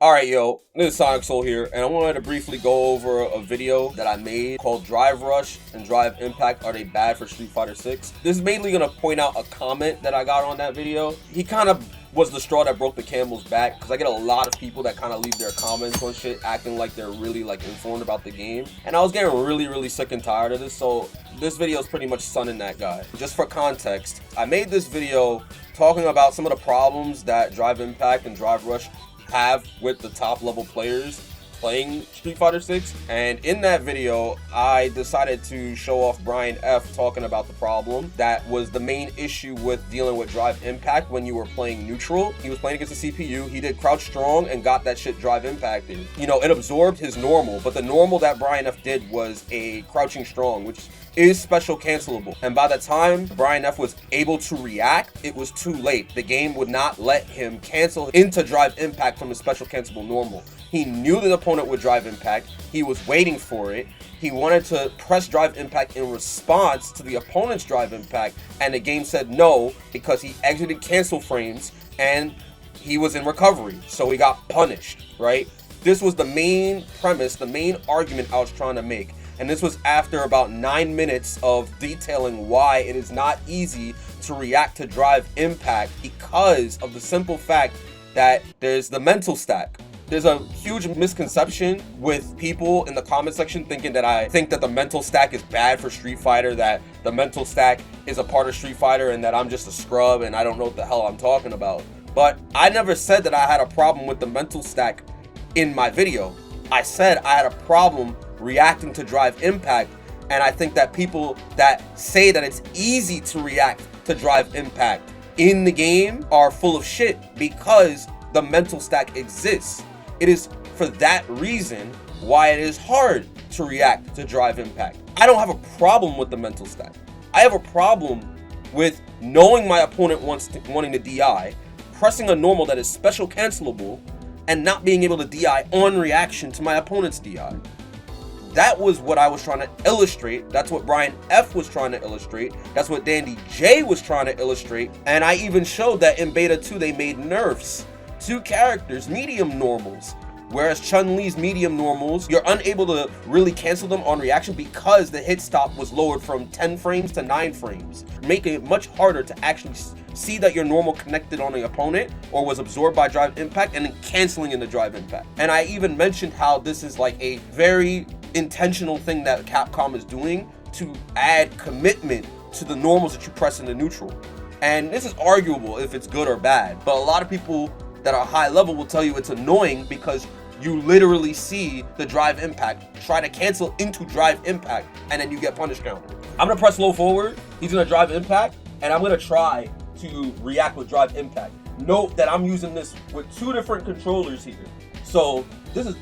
Alright, yo, this is SonicSol here, and I wanted to briefly go over a video that I made called Drive Rush and Drive Impact, are they bad for Street Fighter 6? This is mainly going to point out a comment that I got on that video. He kind of was the straw that broke the camel's back, because I get a lot of people that kind of leave their comments on shit acting like they're really informed about the game, and I was getting really sick and tired of this, so this video is pretty much sunning that guy. Just for context, I made this video talking about some of the problems that Drive Impact and Drive Rush have with the top level players playing Street Fighter 6, and in that video I decided to show off Brian F talking about the problem that was the main issue with dealing with Drive Impact when you were playing neutral. He was playing against the CPU, he did crouch strong and got that shit Drive Impacted. You know, it absorbed his normal, but the normal that Brian F did was a crouching strong, which is special cancelable, and by the time Brian F was able to react, it was too late. The game would not let him cancel into Drive Impact from his special cancelable normal. He knew the opponent would Drive Impact, he was waiting for it, he wanted to press Drive Impact in response to the opponent's Drive Impact, and the game said no because he exited cancel frames and he was in recovery, so he got punished, right? This was the main premise, the main argument I was trying to make. And this was after about 9 minutes of detailing why it is not easy to react to Drive Impact because of the simple fact that there's the mental stack. There's a huge misconception with people in the comment section thinking that I think that the mental stack is bad for Street Fighter, that the mental stack is a part of Street Fighter, and that I'm just a scrub and I don't know what the hell I'm talking about. But I never said that I had a problem with the mental stack in my video. I said I had a problem reacting to Drive Impact, and I think that people that say that it's easy to react to Drive Impact in the game are full of shit because the mental stack exists. It is for that reason why it is hard to react to Drive Impact. I don't have a problem with the mental stack. I have a problem with knowing my opponent wanting to DI, pressing a normal that is special cancelable, and not being able to DI on reaction to my opponent's DI. That was what I was trying to illustrate. That's what Brian F was trying to illustrate. That's what Dandy J was trying to illustrate. And I even showed that in Beta 2 they made nerfs to characters, medium normals. Whereas Chun-Li's medium normals, you're unable to really cancel them on reaction because the hit stop was lowered from 10 frames to 9 frames, making it much harder to actually see that your normal connected on the opponent or was absorbed by Drive Impact and then canceling into Drive Impact. And I even mentioned how this is like a very intentional thing that Capcom is doing to add commitment to the normals that you press in the neutral. And this is arguable if it's good or bad, but a lot of people that are high level will tell you it's annoying because you literally see the Drive Impact try to cancel into Drive Impact and then you get punish counter. I'm gonna press low forward, he's gonna Drive Impact, and I'm gonna try to react with Drive Impact. Note that I'm using this with 2 different controllers here. So this is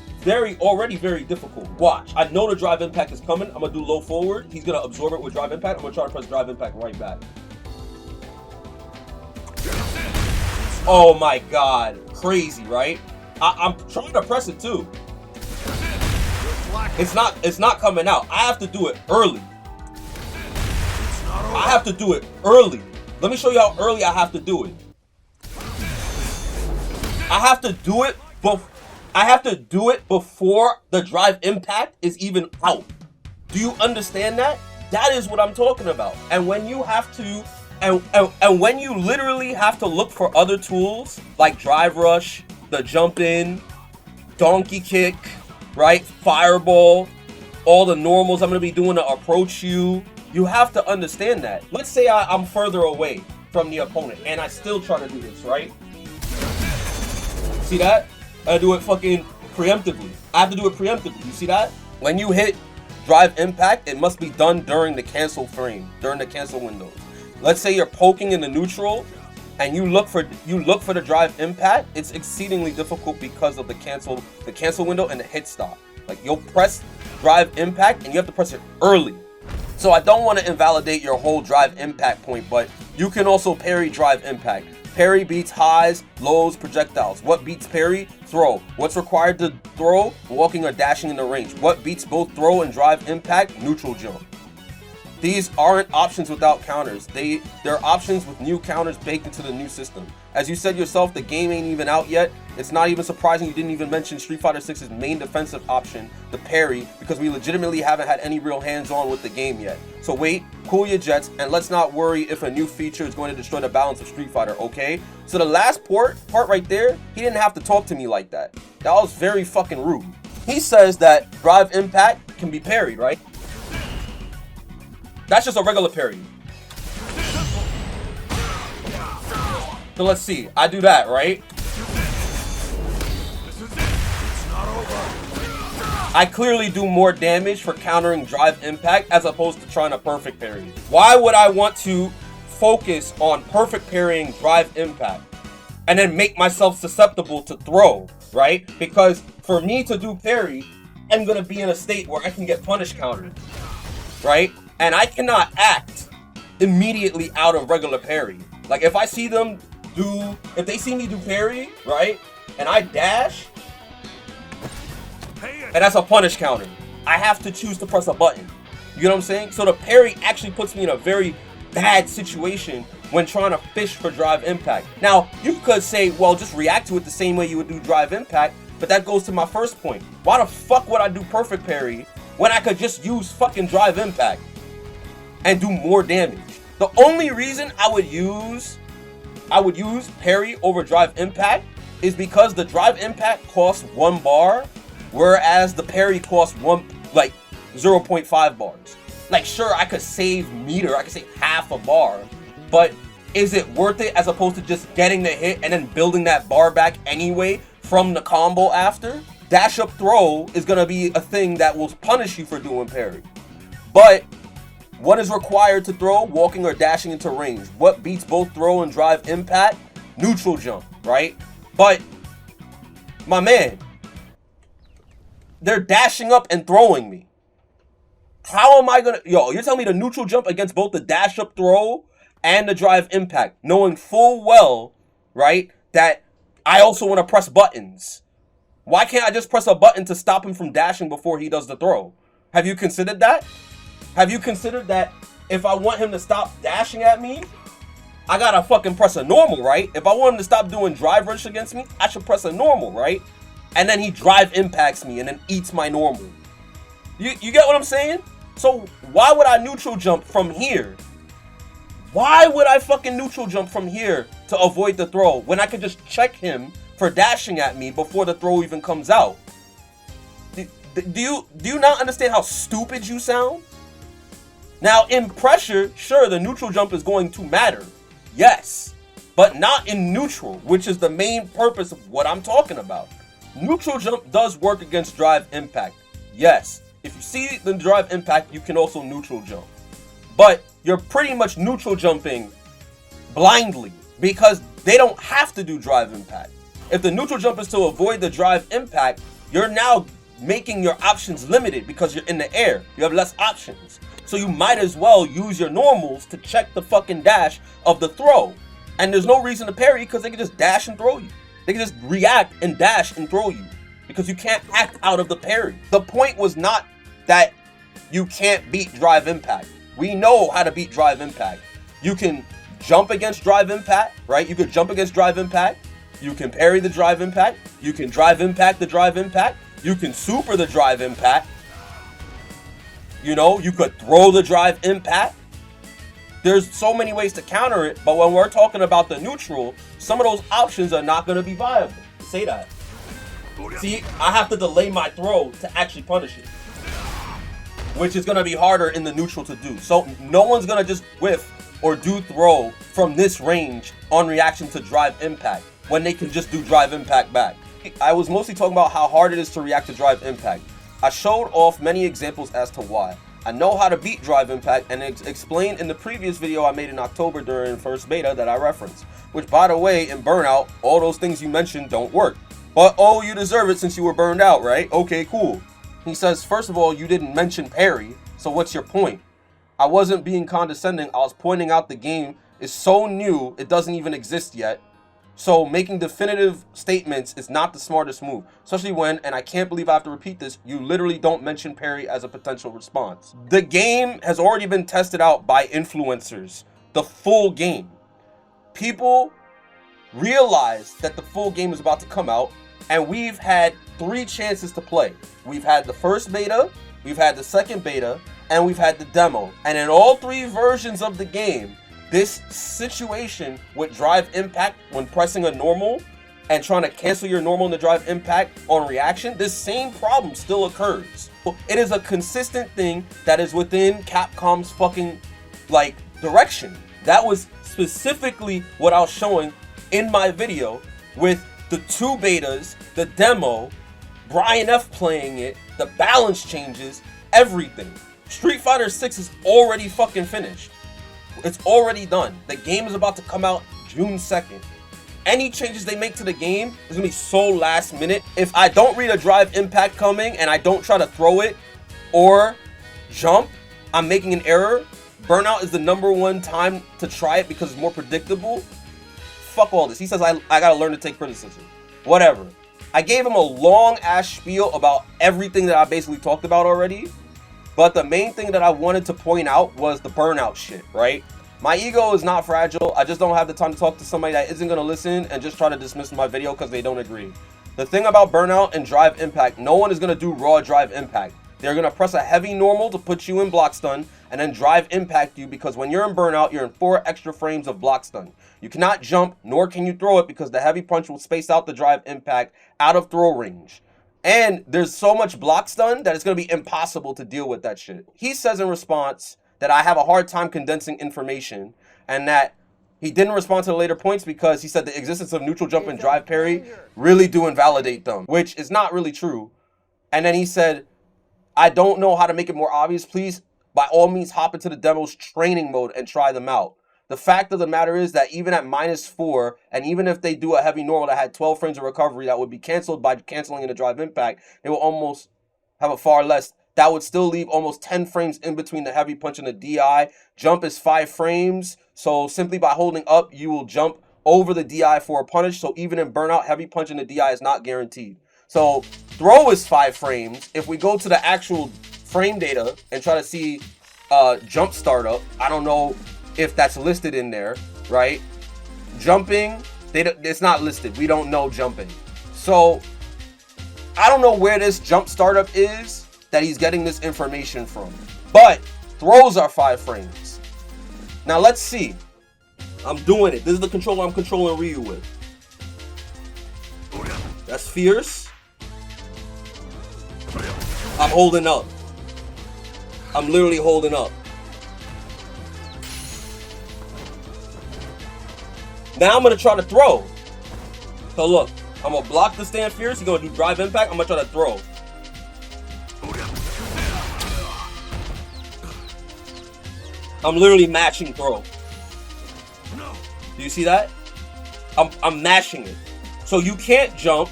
already very difficult. Watch, I know the Drive Impact is coming. I'm gonna do low forward. He's gonna absorb it with Drive Impact. I'm gonna try to press Drive Impact right back. Oh my God, crazy, right? I'm trying to press it too. It's not coming out. I have to do it early. I have to do it early. Let me show you how early I have to do it. I have to do it before the Drive Impact is even out. Do you understand that? That is what I'm talking about. And when you have to, and when you literally have to look for other tools like Drive Rush, the jump in, donkey kick, right? Fireball, all the normals I'm gonna be doing to approach you. You have to understand that. Let's say I'm further away from the opponent and I still try to do this, right? See that? I do it fucking preemptively. I have to do it preemptively. You see that? When you hit Drive Impact, it must be done during the cancel frame, during the cancel window. Let's say you're poking in the neutral and you look for the Drive Impact. It's exceedingly difficult because of the cancel window and the hit stop. Like, you'll press Drive Impact and you have to press it early. So I don't want to invalidate your whole Drive Impact point, but you can also parry Drive Impact. Parry beats highs, lows, projectiles. What beats parry? Throw. What's required to throw? Walking or dashing in the range. What beats both throw and Drive Impact? Neutral jump. These aren't options without counters. They're options with new counters baked into the new system. As you said yourself, the game ain't even out yet. It's not even surprising you didn't even mention Street Fighter 6's main defensive option, the parry, because we legitimately haven't had any real hands-on with the game yet. So wait, cool your jets, and let's not worry if a new feature is going to destroy the balance of Street Fighter, okay? So the last part right there, he didn't have to talk to me like that. That was very fucking rude. He says that drive impact can be parried, right? That's just a regular parry. So let's see, I do that, right? I clearly do more damage for countering drive impact as opposed to trying to perfect parry. Why would I want to focus on perfect parrying drive impact and then make myself susceptible to throw, right? Because for me to do parry, I'm gonna be in a state where I can get punish countered, right? And I cannot act immediately out of regular parry. Like if I see them if they see me do parry, right, and I dash, and that's a punish counter, I have to choose to press a button. You know what I'm saying? So the parry actually puts me in a very bad situation when trying to fish for drive impact. Now, you could say, well, just react to it the same way you would do drive impact, but that goes to my first point. Why the fuck would I do perfect parry when I could just use fucking drive impact and do more damage? The only reason I would use parry over drive impact is because the drive impact costs 1 bar, whereas the parry costs 0.5 bars. Like, sure, I could save meter, I could save half a bar, but is it worth it as opposed to just getting the hit and then building that bar back anyway from the combo after? Dash up throw is gonna be a thing that will punish you for doing parry. But what is required to throw? Walking or dashing into range. What beats both throw and drive impact? Neutral jump, right? But, my man, they're dashing up and throwing me. How am I gonna... Yo, you're telling me the neutral jump against both the dash up throw and the drive impact, knowing full well, right, that I also want to press buttons. Why can't I just press a button to stop him from dashing before he does the throw? Have you considered that? Have you considered that if I want him to stop dashing at me, I gotta fucking press a normal, right? If I want him to stop doing drive rush against me, I should press a normal, right? And then he drive impacts me and then eats my normal. You get what I'm saying? So why would I neutral jump from here? Why would I fucking neutral jump from here to avoid the throw when I could just check him for dashing at me before the throw even comes out? Do you not understand how stupid you sound? Now, in pressure, sure, the neutral jump is going to matter. Yes. But not in neutral, which is the main purpose of what I'm talking about. Neutral jump does work against drive impact. Yes. If you see the drive impact, you can also neutral jump. But you're pretty much neutral jumping blindly because they don't have to do drive impact. If the neutral jump is to avoid the drive impact, you're now making your options limited because you're in the air. You have less options. So you might as well use your normals to check the fucking dash of the throw. And there's no reason to parry because they can just dash and throw you. They can just react and dash and throw you because you can't act out of the parry. The point was not that you can't beat drive impact. We know how to beat drive impact. You can jump against drive impact, right? You could jump against drive impact. You can parry the drive impact. You can drive impact the drive impact. You can super the drive impact. You know, you could throw the drive impact. There's so many ways to counter it, but when we're talking about the neutral, some of those options are not going to be viable. Say that. See, I have to delay my throw to actually punish it, which is going to be harder in the neutral to do. So no one's going to just whiff or do throw from this range on reaction to drive impact when they can just do drive impact back. I was mostly talking about how hard it is to react to drive impact. I showed off many examples as to why. I know how to beat drive impact and explained in the previous video I made in October during first beta that I referenced. Which, by the way, in Burnout, all those things you mentioned don't work. But oh, you deserve it since you were burned out, right? Okay, cool. He says, first of all, you didn't mention parry, so what's your point? I wasn't being condescending, I was pointing out the game is so new, it doesn't even exist yet. So making definitive statements is not the smartest move, especially when, and I can't believe I have to repeat this, you literally don't mention parry as a potential response. The game has already been tested out by influencers, the full game. People realized that the full game is about to come out, and we've had 3 chances to play. We've had the first beta, we've had the second beta, and we've had the demo. And in all 3 versions of the game, this situation with drive impact when pressing a normal and trying to cancel your normal and the drive impact on reaction, this same problem still occurs. It is a consistent thing that is within Capcom's fucking, like, direction. That was specifically what I was showing in my video with the 2 betas, the demo, Brian F playing it, the balance changes, everything. Street Fighter 6 is already fucking finished. It's already done. The game is about to come out June 2nd. Any changes they make to the game is gonna be so last minute. If I don't read a drive impact coming and I don't try to throw it or jump, I'm making an error. Burnout is the #1 time to try it because it's more predictable. Fuck all this. He says I gotta learn to take criticism. Whatever. I gave him a long ass spiel about everything that I basically talked about already. But the main thing that I wanted to point out was the burnout shit, right? My ego is not fragile. I just don't have the time to talk to somebody that isn't gonna listen and just try to dismiss my video because they don't agree. The thing about burnout and drive impact, no one is gonna do raw drive impact. They're gonna press a heavy normal to put you in block stun and then drive impact you, because when you're in burnout, you're in 4 extra frames of block stun. You cannot jump, nor can you throw it, because the heavy punch will space out the drive impact out of throw range. And there's so much block stun that it's going to be impossible to deal with that shit. He says in response that I have a hard time condensing information, and that he didn't respond to the later points because he said the existence of neutral jump and drive parry really do invalidate them, which is not really true. And then he said, I don't know how to make it more obvious. Please, by all means, hop into the demo's training mode and try them out. The fact of the matter is that even at -4, and even if they do a heavy normal that had 12 frames of recovery that would be canceled by canceling in the drive impact, they will almost have a far less. That would still leave almost 10 frames in between the heavy punch and the DI. Jump is 5 frames, so simply by holding up, you will jump over the DI for a punish. So even in Burnout, heavy punch and the DI is not guaranteed. So throw is 5 frames. If we go to the actual frame data and try to see jump startup, I don't know if that's listed in there, right? Jumping, it's not listed. We don't know jumping. So I don't know where this jump startup is that he's getting this information from. But throws are 5 frames. Now let's see. I'm doing it. This is the controller I'm controlling Ryu with. That's fierce. I'm holding up. I'm literally holding up. Now I'm going to try to throw. So look, I'm going to block the stand fierce. He's going to do drive impact. I'm going to try to throw. I'm literally matching throw. Do you see that? I'm mashing it. So you can't jump.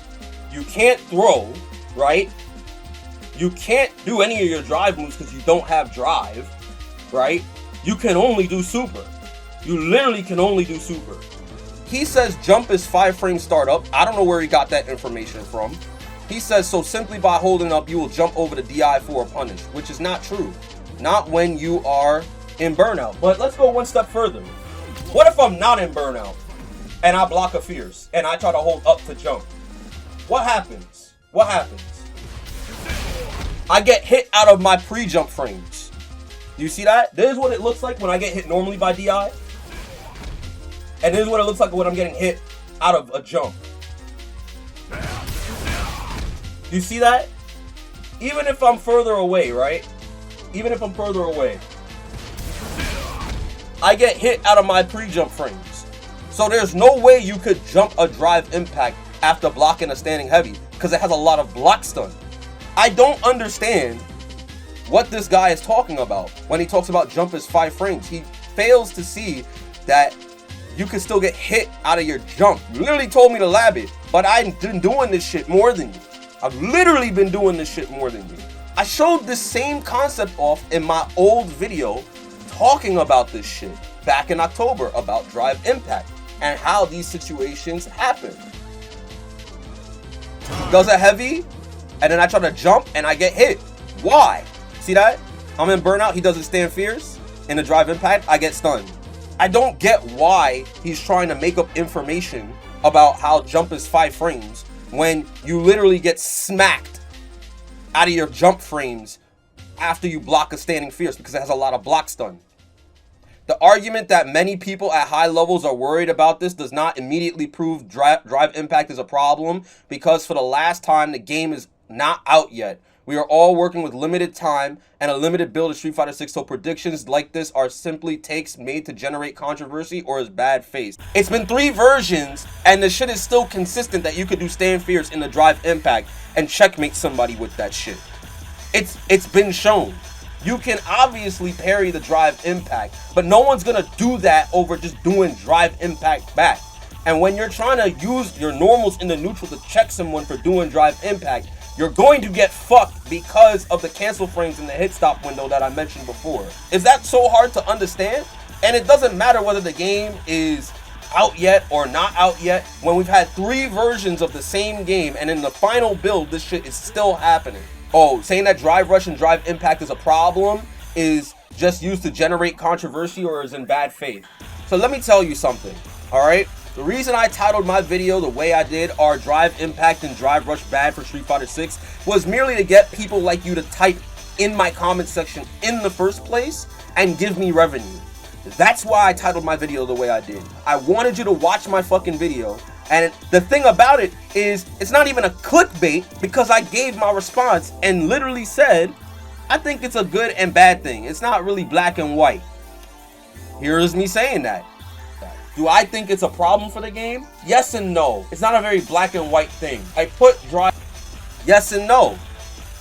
You can't throw, right? You can't do any of your drive moves because you don't have drive, right? You can only do super. You literally can only do super. He says jump is 5 frame startup. I don't know where he got that information from. He says, so simply by holding up, you will jump over the DI for a punish, which is not true. Not when you are in Burnout. But let's go one step further. What if I'm not in Burnout and I block a fierce and I try to hold up to jump? What happens? What happens? I get hit out of my pre-jump frames. Do you see that? This is what it looks like when I get hit normally by DI. And this is what it looks like when I'm getting hit out of a jump. Do you see that? Even if I'm further away, right? Even if I'm further away, I get hit out of my pre-jump frames. So there's no way you could jump a drive impact after blocking a standing heavy because it has a lot of block stun. I don't understand what this guy is talking about when he talks about jump is 5 frames. He fails to see that you can still get hit out of your jump. You literally told me to lab it, but I've been doing this shit more than you. I've literally been doing this shit more than you. I showed this same concept off in my old video talking about this shit back in October about drive impact and how these situations happen. Does a heavy, and then I try to jump and I get hit. Why? See that? I'm in Burnout, he doesn't stand fierce. In the drive impact, I get stunned. I don't get why he's trying to make up information about how jump is 5 frames when you literally get smacked out of your jump frames after you block a standing fierce because it has a lot of block stun. The argument that many people at high levels are worried about this does not immediately prove drive impact is a problem, because for the last time, the game is not out yet. We are all working with limited time and a limited build of Street Fighter 6, so predictions like this are simply takes made to generate controversy or is bad faith. It's been 3 versions and the shit is still consistent that you could do stand fierce in the drive impact and checkmate somebody with that shit. It's been shown. You can obviously parry the drive impact, but no one's gonna do that over just doing drive impact back. And when you're trying to use your normals in the neutral to check someone for doing drive impact, you're going to get fucked because of the cancel frames in the hit stop window that I mentioned before. Is that so hard to understand? And it doesn't matter whether the game is out yet or not out yet, when we've had 3 versions of the same game and in the final build this shit is still happening. Oh, saying that drive rush and drive impact is a problem is just used to generate controversy or is in bad faith. So let me tell you something, alright? The reason I titled my video the way I did, "Are drive impact and drive rush bad for Street Fighter 6, was merely to get people like you to type in my comment section in the first place and give me revenue. That's why I titled my video the way I did. I wanted you to watch my fucking video. And the thing about it is, it's not even a clickbait because I gave my response and literally said, I think it's a good and bad thing. It's not really black and white. Here is me saying that. Do I think it's a problem for the game? Yes and no. It's not a very black and white thing. I put drive. Yes and no.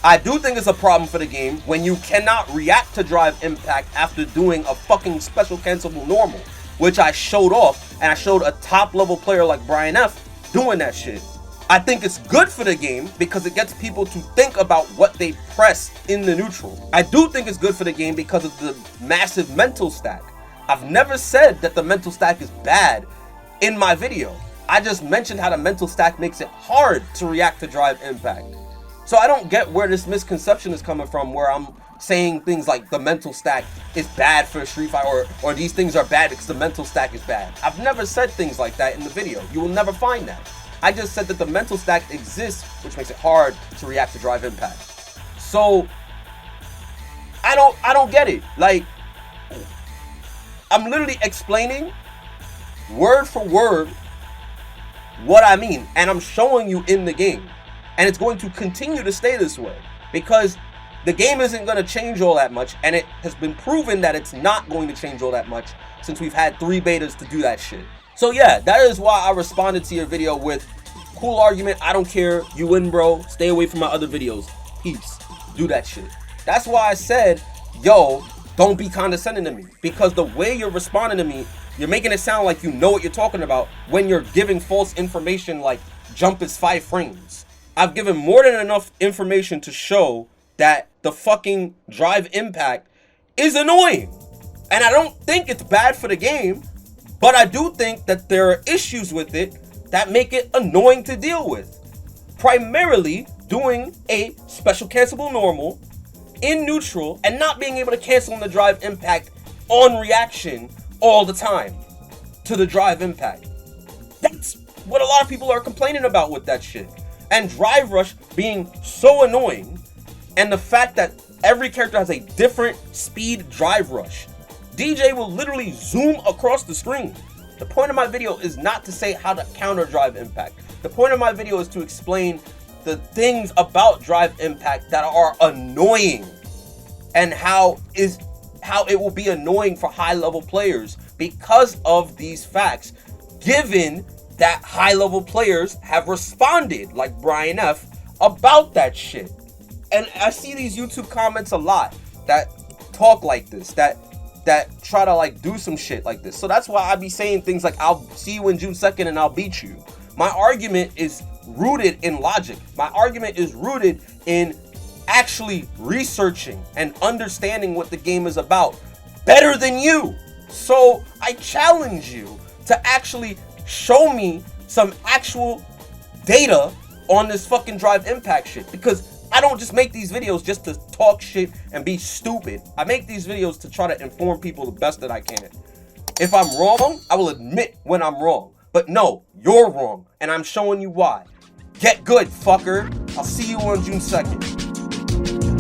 I do think it's a problem for the game when you cannot react to drive impact after doing a fucking special cancelable normal, which I showed off, and I showed a top level player like Brian F doing that shit. I think it's good for the game because it gets people to think about what they press in the neutral. I do think it's good for the game because of the massive mental stack. I've never said that the mental stack is bad in my video. I just mentioned how the mental stack makes it hard to react to drive impact. So I don't get where this misconception is coming from, where I'm saying things like the mental stack is bad for Street Fighter, or these things are bad because the mental stack is bad. I've never said things like that in the video. You will never find that. I just said that the mental stack exists, which makes it hard to react to drive impact. So I don't get it. Like, I'm literally explaining word for word what I mean, and I'm showing you in the game, and it's going to continue to stay this way because the game isn't going to change all that much, and it has been proven that it's not going to change all that much since we've had 3 betas to do that shit. So yeah, that is why I responded to your video with, cool argument, I don't care, you win bro, stay away from my other videos, peace, do that shit. That's why I said, yo, don't be condescending to me, because the way you're responding to me, you're making it sound like you know what you're talking about when you're giving false information like jump is 5 frames. I've given more than enough information to show that the fucking drive impact is annoying. And I don't think it's bad for the game, but I do think that there are issues with it that make it annoying to deal with. Primarily doing a special cancelable normal in neutral and not being able to cancel on the drive impact on reaction all the time to the drive impact. That's what a lot of people are complaining about with that shit. And drive rush being so annoying, and the fact that every character has a different speed drive rush. DJ will literally zoom across the screen. The point of my video is not to say how to counter drive impact. The point of my video is to explain the things about drive impact that are annoying, and how it will be annoying for high level players because of these facts, given that high level players have responded, like Brian F, about that shit. And I see these YouTube comments a lot that talk like this, that try to like do some shit like this. So that's why I be saying things like, I'll see you in June 2nd and I'll beat you. My argument is rooted in logic. My argument is rooted in actually researching and understanding what the game is about better than you. So I challenge you to actually show me some actual data on this fucking drive impact shit, because I don't just make these videos just to talk shit and be stupid. I make these videos to try to inform people the best that I can. If I'm wrong, I will admit when I'm wrong. But no, you're wrong, and I'm showing you why. Get good, fucker. I'll see you on June 2nd.